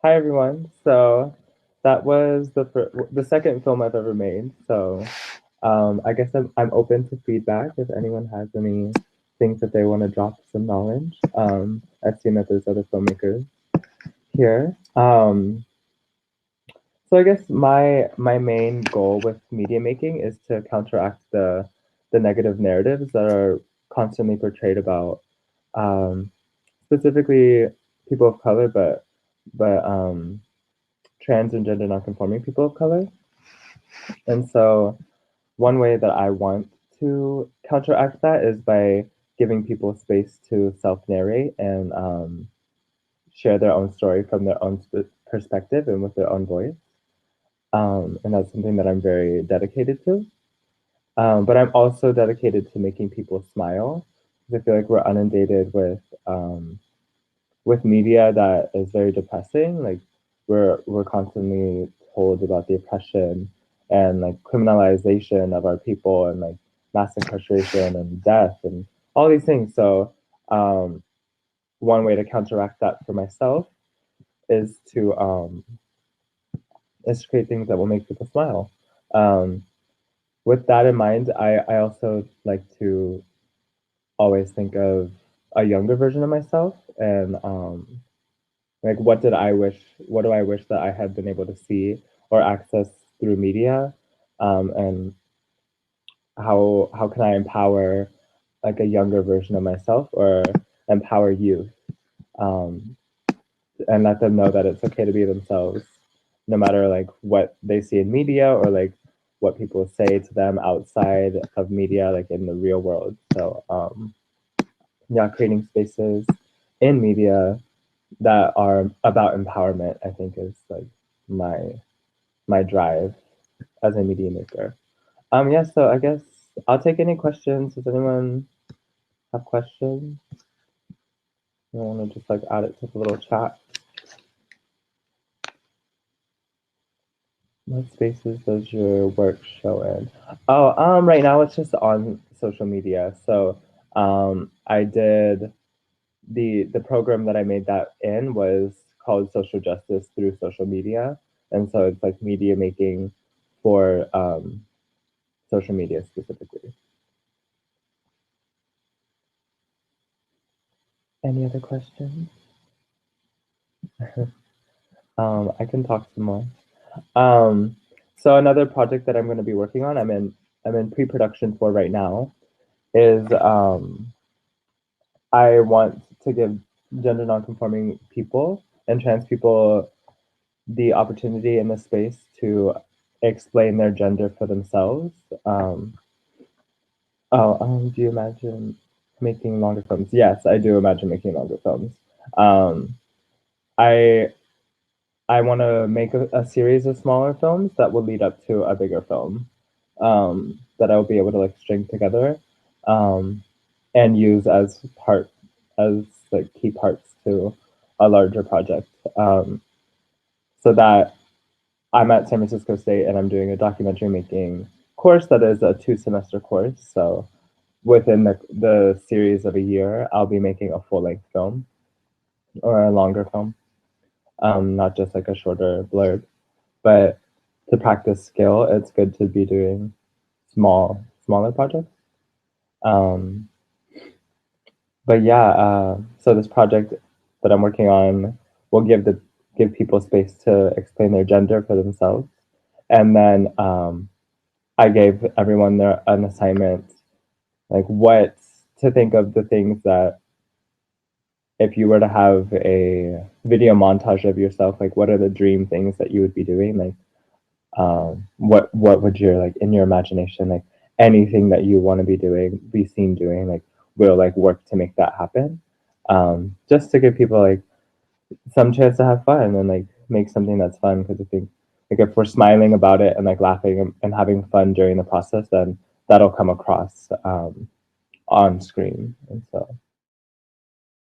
Hi everyone. So that was the second film I've ever made. So I guess I'm open to feedback if anyone has any things that they want to drop some knowledge. I've seen that there's other filmmakers here. So I guess my main goal with media making is to counteract the negative narratives that are constantly portrayed about um, specifically people of color, but trans and gender nonconforming people of color. And so one way that I want to counteract that is by giving people space to self-narrate and share their own story from their own perspective and with their own voice. And that's something that I'm very dedicated to. But I'm also dedicated to making people smile. I feel like we're inundated with media that is very depressing. Like we're constantly told about the oppression and like criminalization of our people and like mass incarceration and death and all these things. So one way to counteract that for myself is to create things that will make people smile. Um, with that in mind, I also like to always think of a younger version of myself and like what do I wish that I had been able to see or access through media, and how can I empower like a younger version of myself or empower youth, um, and let them know that it's okay to be themselves, no matter like what they see in media or like what people say to them outside of media, like in the real world. So yeah, creating spaces in media that are about empowerment, I think is like my my drive as a media maker. Yeah, so I guess I'll take any questions. Does anyone have questions? You want to just like add it to the little chat? What spaces does your work show in? Oh, right now it's just on social media. So, I did the program that I made that in was called Social Justice through Social Media, and so it's like media making for social media specifically. Any other questions? I can talk some more. Um, so another project that I'm going to be working on, I'm in pre-production for right now, is I want to give gender nonconforming people and trans people the opportunity and the space to explain their gender for themselves. Do you imagine making longer films? Yes, I do imagine making longer films. Um, I I want to make a series of smaller films that will lead up to a bigger film, that I'll be able to like string together, um, and use as like key parts to a larger project. So that I'm at San Francisco State and I'm doing a documentary making course that is a 2 semester course. So within the series of a year, I'll be making a full length film or a longer film, not just like a shorter blurb. But to practice skill, it's good to be doing smaller projects. Um, but yeah, so this project that I'm working on will give people space to explain their gender for themselves, and then I gave everyone an assignment, like what to think of the things that if you were to have a video montage of yourself, like what are the dream things that you would be doing, like what would your like in your imagination, like anything that you want to be seen doing, like will like work to make that happen, just to give people like some chance to have fun and like make something that's fun, because I think like if we're smiling about it and like laughing and having fun during the process, then that'll come across on screen. And so